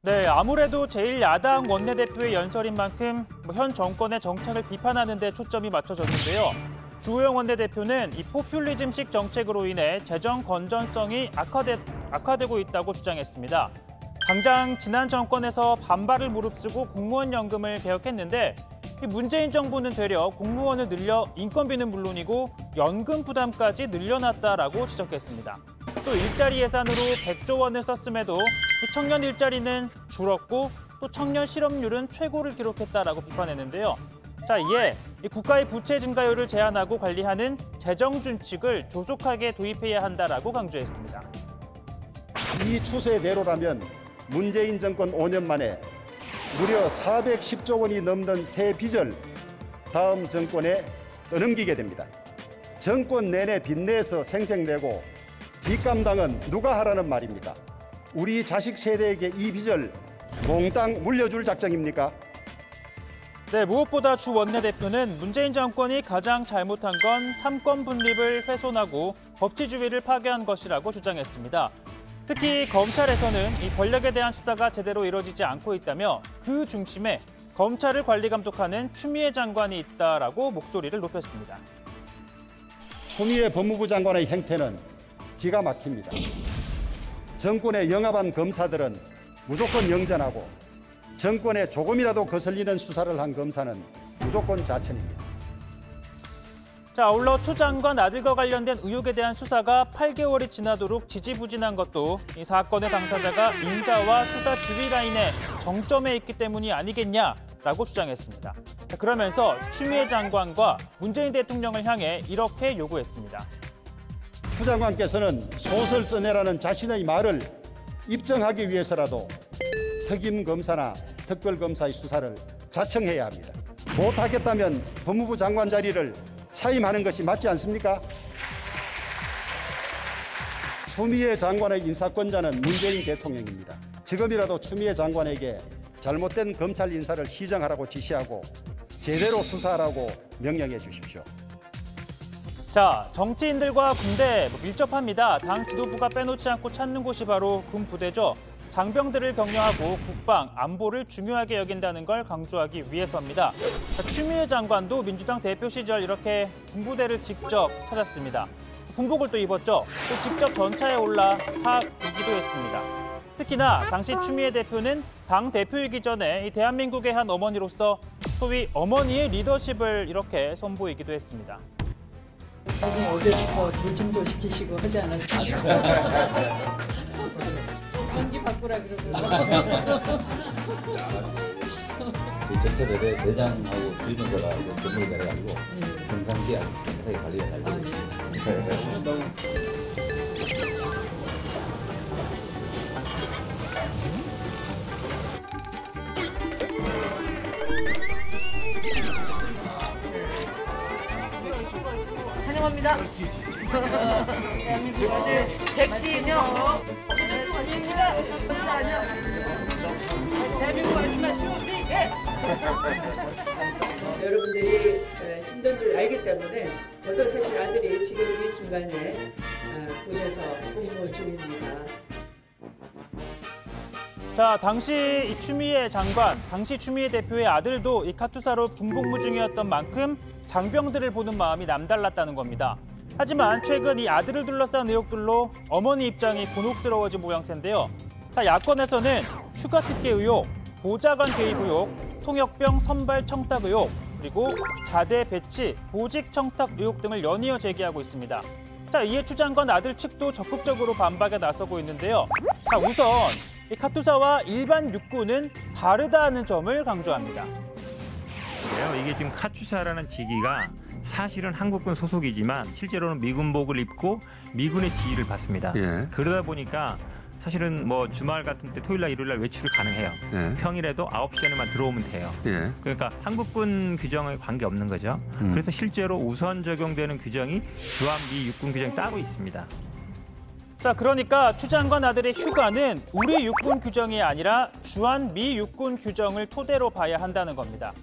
네, 아무래도 제1야당 원내대표의 연설인 만큼 현 정권의 정책을 비판하는 데 초점이 맞춰졌는데요. 주호영 원내대표는 이 포퓰리즘식 정책으로 인해 재정 건전성이 악화되고 있다고 주장했습니다. 당장 지난 정권에서 반발을 무릅쓰고 공무원 연금을 개혁했는데 문재인 정부는 되려 공무원을 늘려 인건비는 물론이고 연금 부담까지 늘려놨다라고 지적했습니다. 또 일자리 예산으로 100조 원을 썼음에도 청년 일자리는 줄었고 또 청년 실업률은 최고를 기록했다라고 비판했는데요. 자, 이에 국가의 부채 증가율을 제한하고 관리하는 재정 준칙을 조속하게 도입해야 한다라고 강조했습니다. 이 추세대로라면 문재인 정권 5년 만에 무려 410조 원이 넘는 새 빚을 다음 정권에 떠넘기게 됩니다. 정권 내내 빚내서 생색내고 뒷감당은 누가 하라는 말입니까? 우리 자식 세대에게 이 빚을 몽땅 물려줄 작정입니까? 네, 무엇보다 주 원내대표는 문재인 정권이 가장 잘못한 건 삼권 분립을 훼손하고 법치주의를 파괴한 것이라고 주장했습니다. 특히 검찰에서는 이 권력에 대한 수사가 제대로 이루어지지 않고 있다며 그 중심에 검찰을 관리 감독하는 추미애 장관이 있다라고 목소리를 높였습니다. 추미애 법무부 장관의 행태는 기가 막힙니다. 정권에 영합한 검사들은 무조건 영전하고 정권에 조금이라도 거슬리는 수사를 한 검사는 무조건 자천입니다. 자, 아울러 추 장관 아들과 관련된 의혹에 대한 수사가 8개월이 지나도록 지지부진한 것도 이 사건의 당사자가 인사와 수사 지휘 라인의 정점에 있기 때문이 아니겠냐라고 주장했습니다. 자, 그러면서 추미애 장관과 문재인 대통령을 향해 이렇게 요구했습니다. 추 장관께서는 소설 써내라는 자신의 말을 입증하기 위해서라도 특임 검사나 특별 검사의 수사를 자청해야 합니다. 못하겠다면 법무부 장관 자리를 사임하는 것이 맞지 않습니까? 추미애 장관의 인사권자는 문재인 대통령입니다. 지금이라도 추미애 장관에게 잘못된 검찰 인사를 시정하라고 지시하고 제대로 수사하라고 명령해 주십시오. 자, 정치인들과 군대 밀접합니다. 당 지도부가 빼놓지 않고 찾는 곳이 바로 군부대죠. 장병들을 격려하고 국방, 안보를 중요하게 여긴다는 걸 강조하기 위해서입니다. 추미애 장관도 민주당 대표 시절 이렇게 군부대를 직접 찾았습니다. 군복을 또 입었죠. 또 직접 전차에 올라 타기도 했습니다. 특히나 당시 추미애 대표는 당 대표이기 전에 이 대한민국의 한 어머니로서 소위 어머니의 리더십을 이렇게 선보이기도 했습니다. 어제부터 물청소 시키시고 하지 않았습니까? 연기 바꾸라 그러고. 전체대회 대장하고 주임원들가 전문을 내려가지고 평상시에 아주 깨끗하게 관리가 잘 되고 있습니다. 환영합니다. 대한민국 아들 백진영. 환영합니다. 대한민국 아줌마 추미애. 여러분들이 힘든 줄 알기 때문에 저도 사실 아들이 지금 이 순간에 군에서 복무 중입니다. 자, 당시 이 추미애 장관, 당시 추미애 대표의 아들도 이 카투사로 군복무 중이었던 만큼 장병들을 보는 마음이 남달랐다는 겁니다. 하지만 최근 이 아들을 둘러싼 의혹들로 어머니 입장이 곤혹스러워진 모양새인데요. 자, 야권에서는 휴가 특혜 의혹, 보좌관 개입 의혹, 통역병 선발 청탁 의혹, 그리고 자대 배치, 보직 청탁 의혹 등을 연이어 제기하고 있습니다. 자, 이에 추 장관 아들 측도 적극적으로 반박에 나서고 있는데요. 자, 우선 이 카투사와 일반 육군은 다르다는 점을 강조합니다. 이게 지금 카투사라는 직위가 사실은 한국군 소속이지만 실제로는 미군복을 입고 미군의 지휘를 받습니다. 예. 그러다 보니까 사실은 뭐 주말 같은 때 토요일 날 일요일 날 외출이 가능해요. 예. 평일에도 9시 안에만 들어오면 돼요. 예. 그러니까 한국군 규정에 관계없는 거죠. 그래서 실제로 우선 적용되는 규정이 주한미 육군 규정이 따로 있습니다. 자, 그러니까 추 장관 아들의 휴가는 우리 육군 규정이 아니라 주한미 육군 규정을 토대로 봐야 한다는 겁니다.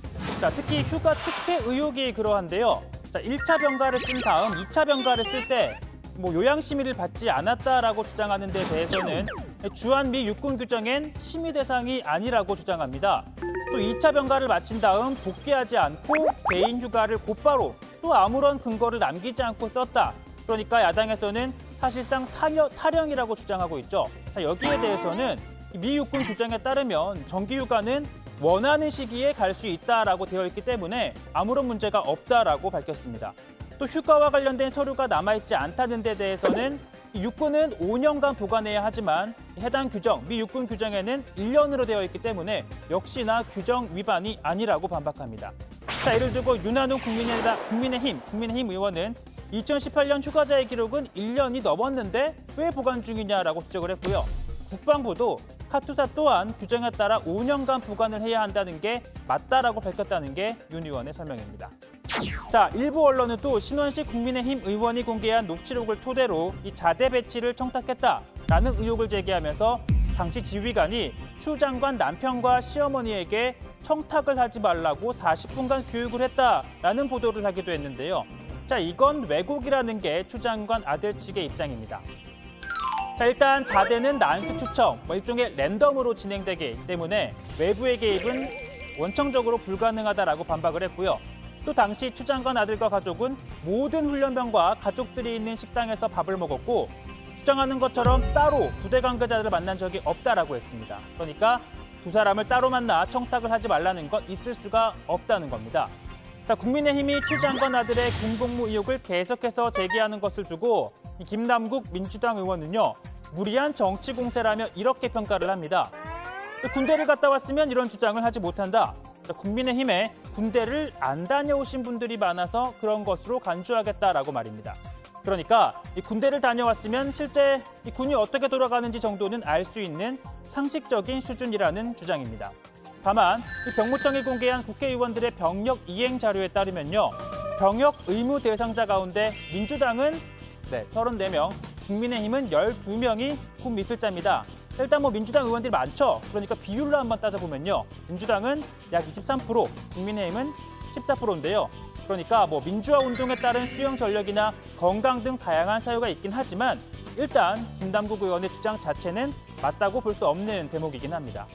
자, 특히 휴가 특혜 의혹이 그러한데요. 자, 1차 병가를 쓴 다음 2차 병가를 쓸 때 요양심의를 받지 않았다라고 주장하는 데 대해서는 주한 미 육군 규정엔 심의 대상이 아니라고 주장합니다. 또 2차 병가를 마친 다음 복귀하지 않고 개인 휴가를 곧바로 또 아무런 근거를 남기지 않고 썼다. 그러니까 야당에서는 사실상 탈영이라고 주장하고 있죠. 자, 여기에 대해서는 미 육군 규정에 따르면 정기 휴가는 원하는 시기에 갈 수 있다라고 되어 있기 때문에 아무런 문제가 없다라고 밝혔습니다. 또 휴가와 관련된 서류가 남아있지 않다는 데 대해서는 육군은 5년간 보관해야 하지만 해당 규정, 미 육군 규정에는 1년으로 되어 있기 때문에 역시나 규정 위반이 아니라고 반박합니다. 자, 이를 두고 윤한웅 국민의힘 의원은 2018년 휴가자의 기록은 1년이 넘었는데 왜 보관 중이냐라고 지적을 했고요. 국방부도 카투사 또한 규정에 따라 5년간 보관을 해야 한다는 게 맞다라고 밝혔다는 게 윤 의원의 설명입니다. 자, 일부 언론은 또 신원식 국민의힘 의원이 공개한 녹취록을 토대로 이 자대 배치를 청탁했다라는 의혹을 제기하면서 당시 지휘관이 추 장관 남편과 시어머니에게 청탁을 하지 말라고 40분간 교육을 했다라는 보도를 하기도 했는데요. 자, 이건 왜곡이라는 게 추 장관 아들 측의 입장입니다. 자, 일단 자대는 난수 추첨, 일종의 랜덤으로 진행되기 때문에 외부의 개입은 원청적으로 불가능하다라고 반박을 했고요. 또 당시 추 장관 아들과 가족은 모든 훈련병과 가족들이 있는 식당에서 밥을 먹었고 주장하는 것처럼 따로 부대 관계자들을 만난 적이 없다라고 했습니다. 그러니까 두 사람을 따로 만나 청탁을 하지 말라는 건 있을 수가 없다는 겁니다. 자, 국민의힘이 추 장관 아들의 군복무 의혹을 계속해서 제기하는 것을 두고 김남국 민주당 의원은요, 무리한 정치 공세라며 이렇게 평가를 합니다. 군대를 갔다 왔으면 이런 주장을 하지 못한다. 자, 국민의힘에 군대를 안 다녀오신 분들이 많아서 그런 것으로 간주하겠다라고 말입니다. 그러니까 이 군대를 다녀왔으면 실제 이 군이 어떻게 돌아가는지 정도는 알 수 있는 상식적인 수준이라는 주장입니다. 다만 이 병무청이 공개한 국회의원들의 병력 이행 자료에 따르면요, 병역 의무 대상자 가운데 민주당은 34명, 국민의힘은 12명이 군 미필자입니다. 일단 민주당 의원들이 많죠. 그러니까 비율로 한번 따져보면요, 민주당은 약 23%, 국민의힘은 14%인데요. 그러니까 민주화 운동에 따른 수용 전력이나 건강 등 다양한 사유가 있긴 하지만 일단 김남국 의원의 주장 자체는 맞다고 볼 수 없는 대목이긴 합니다.